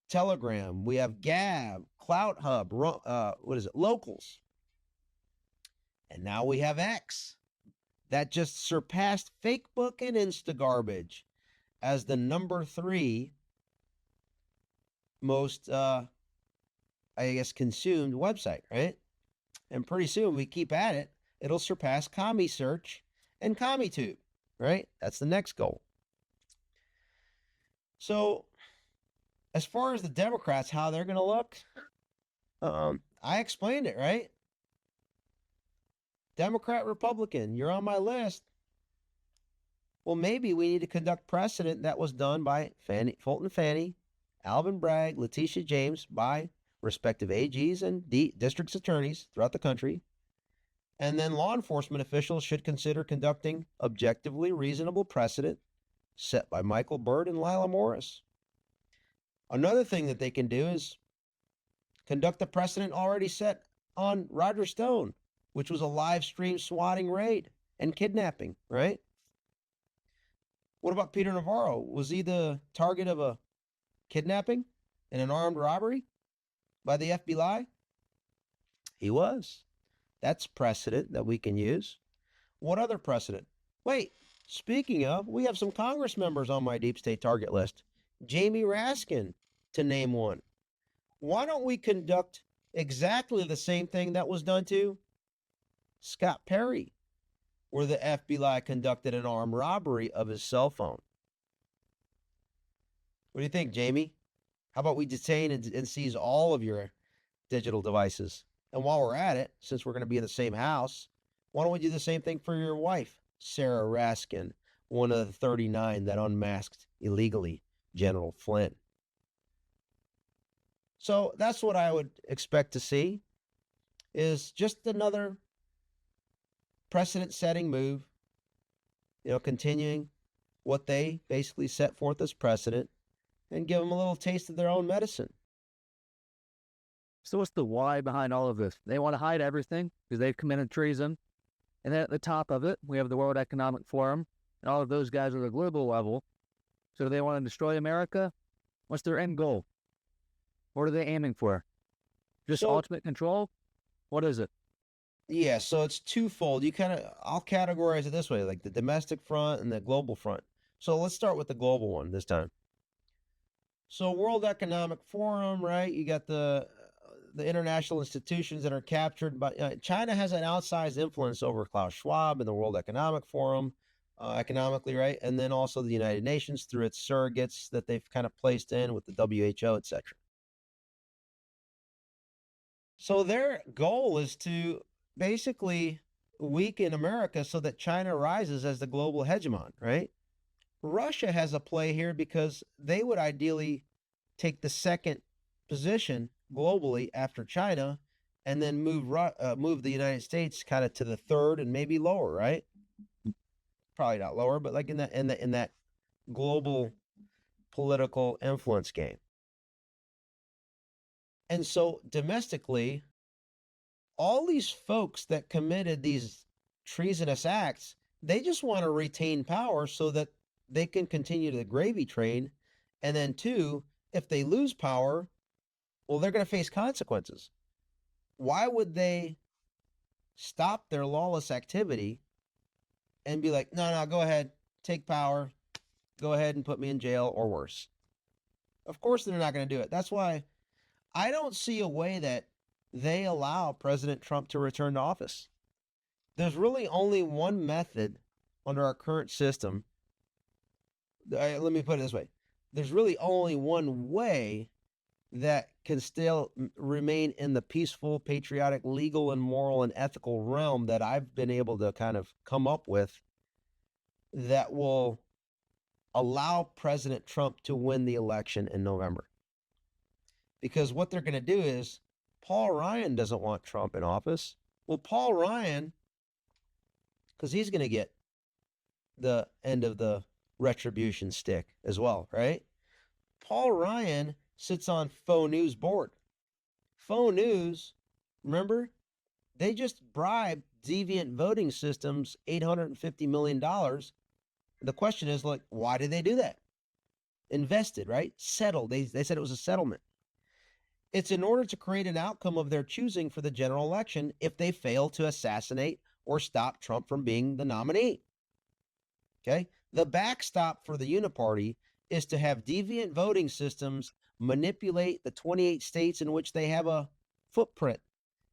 Telegram, we have Gab, Clout Hub, Locals. And now we have X that just surpassed Facebook and Instagarbage as the number 3 most, consumed website, right? And pretty soon we keep at it, it'll surpass CommiSearch and CommiTube, right? That's the next goal. So as far as the Democrats, how they're going to look, I explained it, right? Democrat, Republican, you're on my list. Well, maybe we need to conduct precedent that was done by Fulton Fanny Alvin Bragg, Letitia James by respective AGs and district attorneys throughout the country. And then law enforcement officials should consider conducting objectively reasonable precedent set by Michael Byrd and Lila Morris. Another thing that they can do is conduct a precedent already set on Roger Stone, which was a live stream swatting raid and kidnapping, right? What about Peter Navarro? Was he the target of a kidnapping and an armed robbery by the FBI? He was. That's precedent that we can use. What other precedent? Wait, speaking of, we have some Congress members on my deep state target list. Jamie Raskin, to name one. Why don't we conduct exactly the same thing that was done to Scott Perry, where the FBI conducted an armed robbery of his cell phone? What do you think, Jamie? How about we detain and seize all of your digital devices? And while we're at it, since we're going to be in the same house, why don't we do the same thing for your wife, Sarah Raskin, one of the 39 that unmasked illegally General Flynn? So that's what I would expect to see, is just another precedent-setting move, continuing what they basically set forth as precedent and give them a little taste of their own medicine.
So what's the why behind all of this? They want to hide everything because they've committed treason. And then at the top of it, we have the World Economic Forum, and all of those guys are at a global level. So do they want to destroy America? What's their end goal? What are they aiming for? Just ultimate control? What is it?
Yeah, so it's twofold. I'll categorize it this way, like the domestic front and the global front. So let's start with the global one this time. So World Economic Forum, right? You got the international institutions that are captured by China has an outsized influence over Klaus Schwab and the World Economic Forum economically, right? And then also the United Nations through its surrogates that they've kind of placed in with the WHO, etc. So their goal is to basically weaken America so that China rises as the global hegemon, right? Russia has a play here because they would ideally take the second position globally after China, and then move the United States kind of to the third and maybe lower, right? Probably not lower, but like in that global political influence game. And so domestically, all these folks that committed these treasonous acts, they just want to retain power so that they can continue the gravy train. And then two, if they lose power, well, they're going to face consequences. Why would they stop their lawless activity and be like, no, go ahead, take power, go ahead and put me in jail or worse? Of course they're not going to do it. That's why I don't see a way that they allow President Trump to return to office. There's really only one method under our current system. Let me put it this way. There's really only one way that can still remain in the peaceful, patriotic, legal, and moral and ethical realm that I've been able to kind of come up with that will allow President Trump to win the election in November. Because what they're going to do is, Paul Ryan doesn't want Trump in office. Well, Paul Ryan, because he's going to get the end of the retribution stick as well, right? Paul Ryan sits on Faux News board. Faux News, remember, they just bribed Deviant Voting Systems $850 million. The question is, like, why did they do that? Invested, right? Settled. They said it was a settlement. It's in order to create an outcome of their choosing for the general election if they fail to assassinate or stop Trump from being the nominee. Okay? The backstop for the Uniparty is to have Deviant Voting Systems manipulate the 28 states in which they have a footprint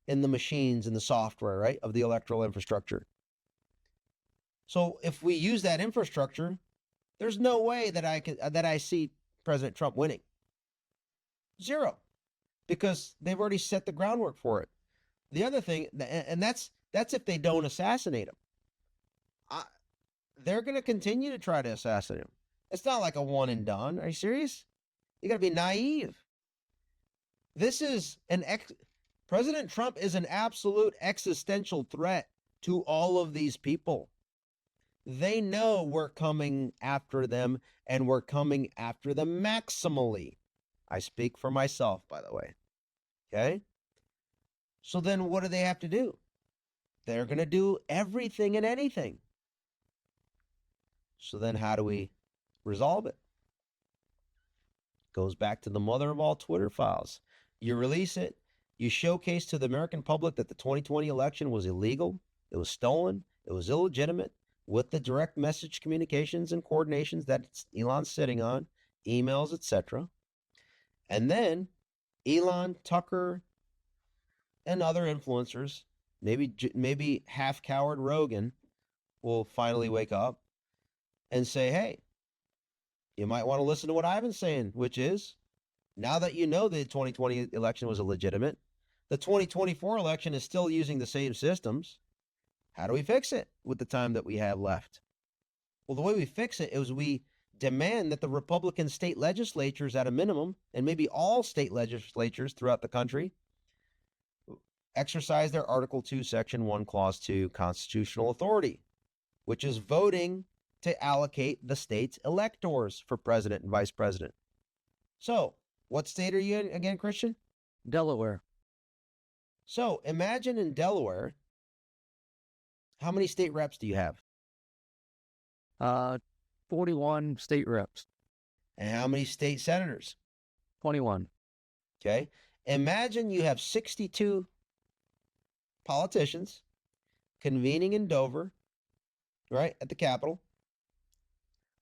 in the machines and the software, right, of the electoral infrastructure. So if we use that infrastructure, there's no way that I see President Trump winning. Zero. Because they've already set the groundwork for it. The other thing, and that's if they don't assassinate him. They're going to continue to try to assassinate him. It's not like a one and done. Are you serious? You got to be naive. This is President Trump is an absolute existential threat to all of these people. They know we're coming after them, and we're coming after them maximally. I speak for myself, by the way. Okay? So then what do they have to do? They're going to do everything and anything. So then how do we resolve it? Goes back to the mother of all Twitter files. You release it, you showcase to the American public that the 2020 election was illegal, it was stolen, it was illegitimate, with the direct message communications and coordinations that Elon's sitting on, emails, etc. And then Elon, Tucker, and other influencers, maybe half-coward Rogan, will finally wake up and say, hey, you might want to listen to what I've been saying, which is, now that you know the 2020 election was illegitimate, the 2024 election is still using the same systems. How do we fix it with the time that we have left? Well, the way we fix it is we demand that the Republican state legislatures, at a minimum, and maybe all state legislatures throughout the country, exercise their Article 2, Section 1, Clause 2 constitutional authority, which is voting to allocate the state's electors for president and vice president. So, what state are you in again, Christian?
Delaware.
So, imagine in Delaware, how many state reps do you have?
41 state reps.
And how many state senators?
21.
Okay. Imagine you have 62 politicians convening in Dover, right, at the Capitol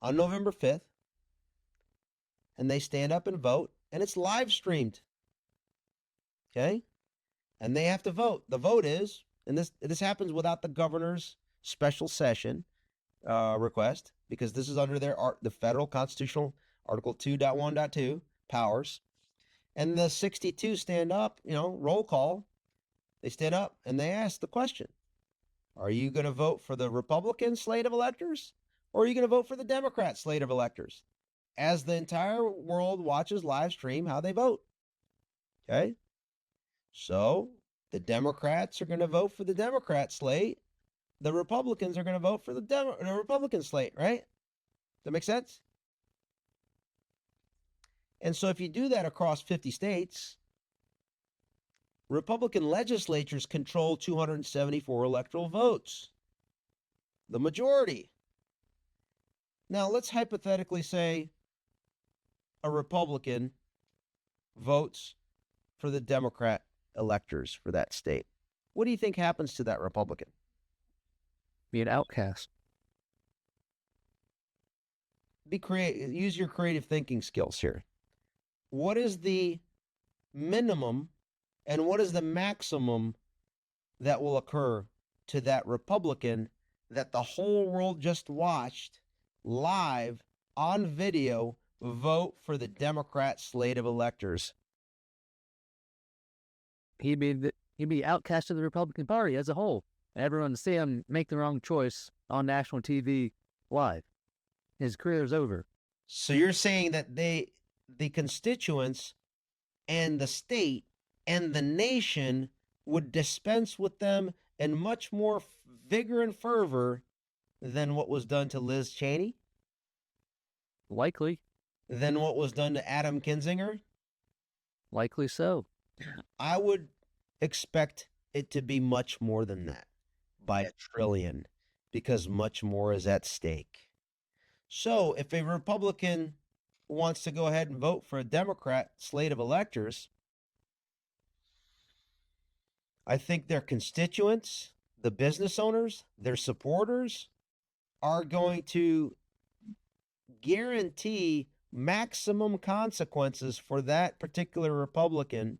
on November 5th, and they stand up and vote, and it's live streamed. Okay? And they have to vote. The vote is, and this happens without the governor's special session request, because this is under the federal constitutional Article 2.1.2 powers. And the 62 stand up, roll call. They stand up and they ask the question, are you going to vote for the Republican slate of electors, or are you going to vote for the Democrat slate of electors? As the entire world watches live stream how they vote. Okay? So the Democrats are going to vote for the Democrat slate. The Republicans are going to vote for the Republican slate, right? Does that make sense? And so if you do that across 50 states, Republican legislatures control 274 electoral votes, the majority. Now, let's hypothetically say a Republican votes for the Democrat electors for that state. What do you think happens to that Republican?
Be an outcast.
Be creative. Use your creative thinking skills here. What is the minimum and what is the maximum that will occur to that Republican that the whole world just watched live on video vote for the Democrat slate of electors?
He'd be outcast of the Republican Party as a whole. Everyone would see him make the wrong choice on national TV live. His career is over.
So you're saying that the constituents and the state and the nation would dispense with them in much more vigor and fervor than what was done to Liz Cheney?
Likely.
Than what was done to Adam Kinzinger?
Likely so.
I would expect it to be much more than that, by a trillion, because much more is at stake. So if a Republican wants to go ahead and vote for a Democrat slate of electors, I think their constituents, the business owners, their supporters are going to guarantee maximum consequences for that particular Republican.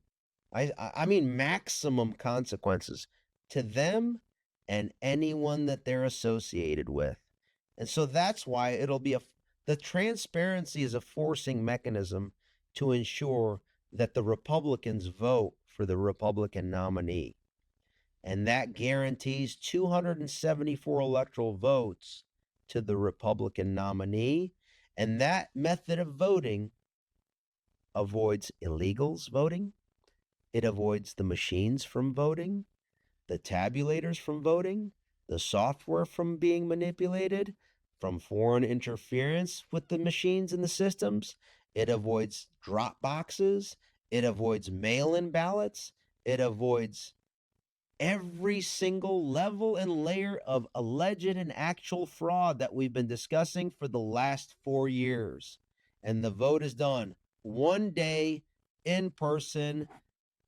I mean maximum consequences to them and anyone that they're associated with. And so that's why it'll be the transparency is a forcing mechanism to ensure that the Republicans vote for the Republican nominee. And that guarantees 274 electoral votes to the Republican nominee. And that method of voting avoids illegals voting. It avoids the machines from voting, the tabulators from voting, the software from being manipulated, from foreign interference with the machines and the systems. It avoids drop boxes. It avoids mail-in ballots. It avoids every single level and layer of alleged and actual fraud that we've been discussing for the last 4 years. And the vote is done one day, in person,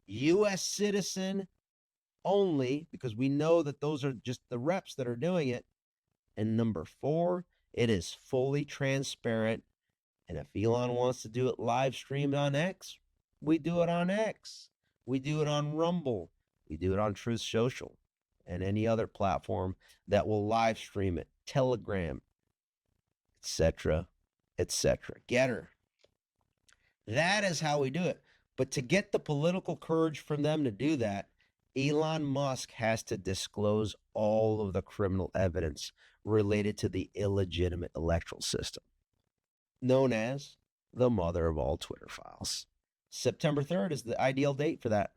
U.S. citizen only, because we know that those are just the reps that are doing it. And number 4, it is fully transparent. And if Elon wants to do it live streamed on X, we do it on X. We do it on Rumble. We do it on Truth Social and any other platform that will live stream it, Telegram, etc., etc. Getter. That is how we do it. But to get the political courage from them to do that, Elon Musk has to disclose all of the criminal evidence related to the illegitimate electoral system, known as the mother of all Twitter files. September 3rd is the ideal date for that.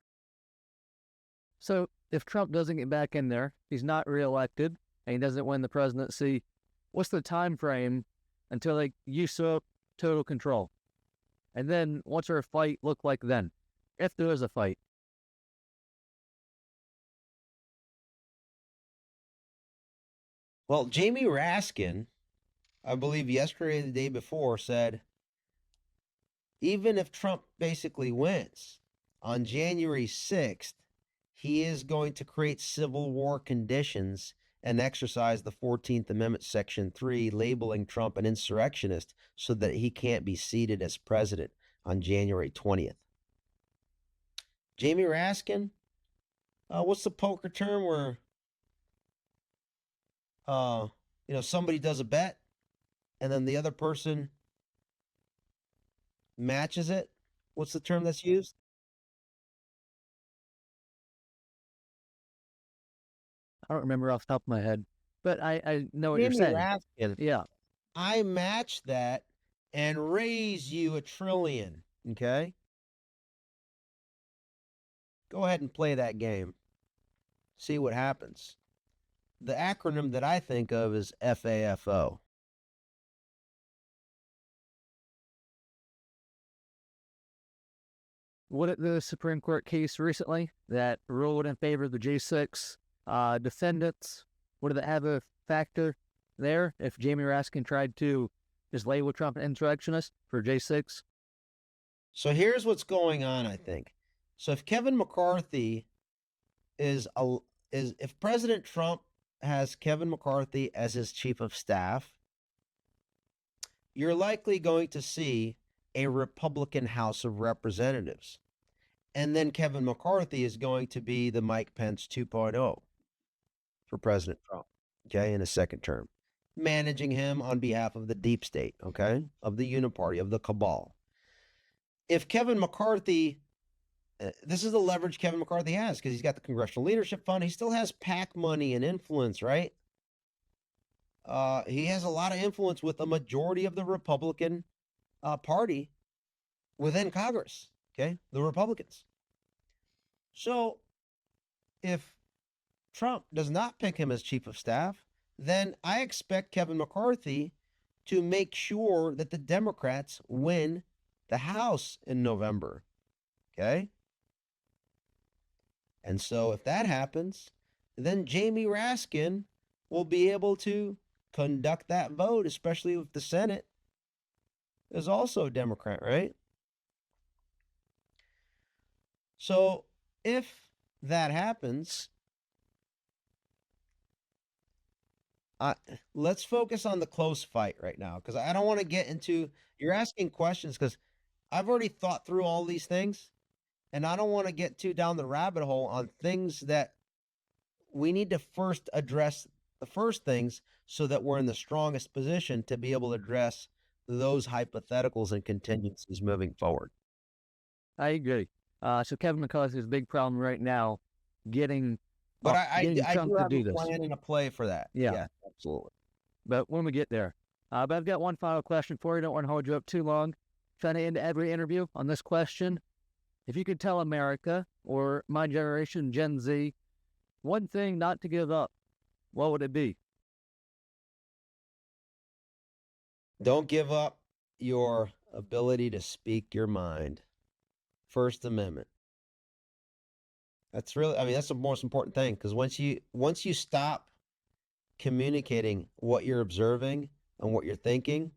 So if Trump doesn't get back in there, he's not reelected, and he doesn't win the presidency, what's the time frame until they usurp total control? And then what's our fight look like then, if there is a fight?
Well, Jamie Raskin, I believe yesterday or the day before, said even if Trump basically wins on January 6th, he is going to create civil war conditions and exercise the 14th Amendment, Section 3, labeling Trump an insurrectionist so that he can't be seated as president on January 20th. Jamie Raskin, what's the poker term where somebody does a bet and then the other person matches it? What's the term that's used?
I don't remember off the top of my head, but I know what you're
Jamie
saying.
Raskin,
Yeah.
I match that and raise you $1 trillion. Okay? Go ahead and play that game. See what happens. The acronym that I think of is FAFO.
What the Supreme Court case recently that ruled in favor of the J6 defendants, would it have a factor there if Jamie Raskin tried to just label Trump an insurrectionist for J6?
So here's what's going on, I think. So if Kevin McCarthy if President Trump has Kevin McCarthy as his chief of staff, you're likely going to see a Republican House of Representatives. And then Kevin McCarthy is going to be the Mike Pence 2.0 for President Trump, okay, in a second term, managing him on behalf of the deep state, okay, of the uniparty, of the cabal. If Kevin McCarthy, this is the leverage Kevin McCarthy has because he's got the Congressional Leadership Fund. He still has PAC money and influence, right? He has a lot of influence with a majority of the Republican party within Congress, okay, the Republicans. So if Trump does not pick him as chief of staff, then I expect Kevin McCarthy to make sure that the Democrats win the House in November, okay? And so if that happens, then Jamie Raskin will be able to conduct that vote, especially if the Senate is also a Democrat, right? So if that happens, let's focus on the close fight right now, because I don't want to get into, you're asking questions because I've already thought through all these things, and I don't want to get too down the rabbit hole on things that we need to first address the first things so that we're in the strongest position to be able to address those hypotheticals and contingencies moving forward.
I agree. So Kevin McCarthy's big problem right now, getting
But I
Trump
do
to
have
do
a
this.
plan and a play for that.
Yeah.
Absolutely.
But when we get there, but I've got one final question for you. Don't want to hold you up too long. trying to end every interview on this question. If you could tell America, or my generation, Gen Z, one thing not to give up, what would it be?
Don't give up your ability to speak your mind. First Amendment. That's really, I mean, that's the most important thing, because once you stop communicating what you're observing and what you're thinking,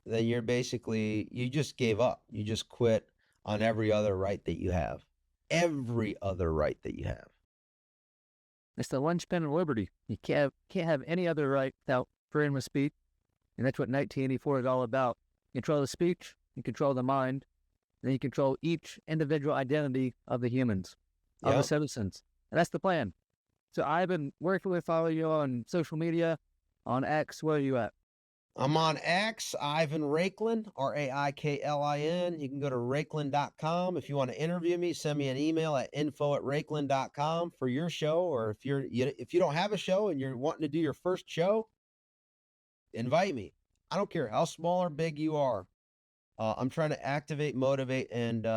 then you're basically, you just gave up. You just quit on every other right that you have. Every other right that you have.
It's the linchpin of liberty. You can't have any other right without freedom of speech. And that's what 1984 is all about. Control the speech, you control the mind, then you control each individual identity of the humans, of the citizens. And that's the plan. So Ivan, where can we follow you on social media, on X? Where are you at?
I'm on X, Ivan Raiklin, Raiklin. You can go to Raiklin.com. If you want to interview me, send me an email at info@Raiklin.com for your show. Or if you don't have a show and you're wanting to do your first show, invite me. I don't care how small or big you are. I'm trying to activate, motivate, and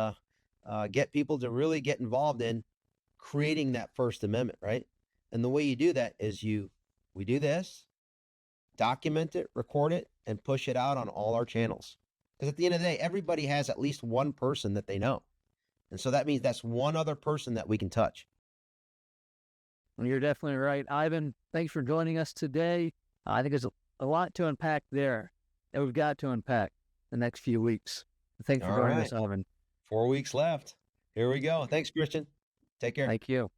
get people to really get involved in creating that First Amendment, right? And the way you do that is we do this, document it, record it, and push it out on all our channels. Because at the end of the day, everybody has at least one person that they know. And so that means that's one other person that we can touch.
Well, you're definitely right. Ivan, thanks for joining us today. I think there's a lot to unpack there that we've got to unpack the next few weeks. Thanks for joining us, Ivan.
4 weeks left. Here we go. Thanks, Christian. Take care.
Thank you.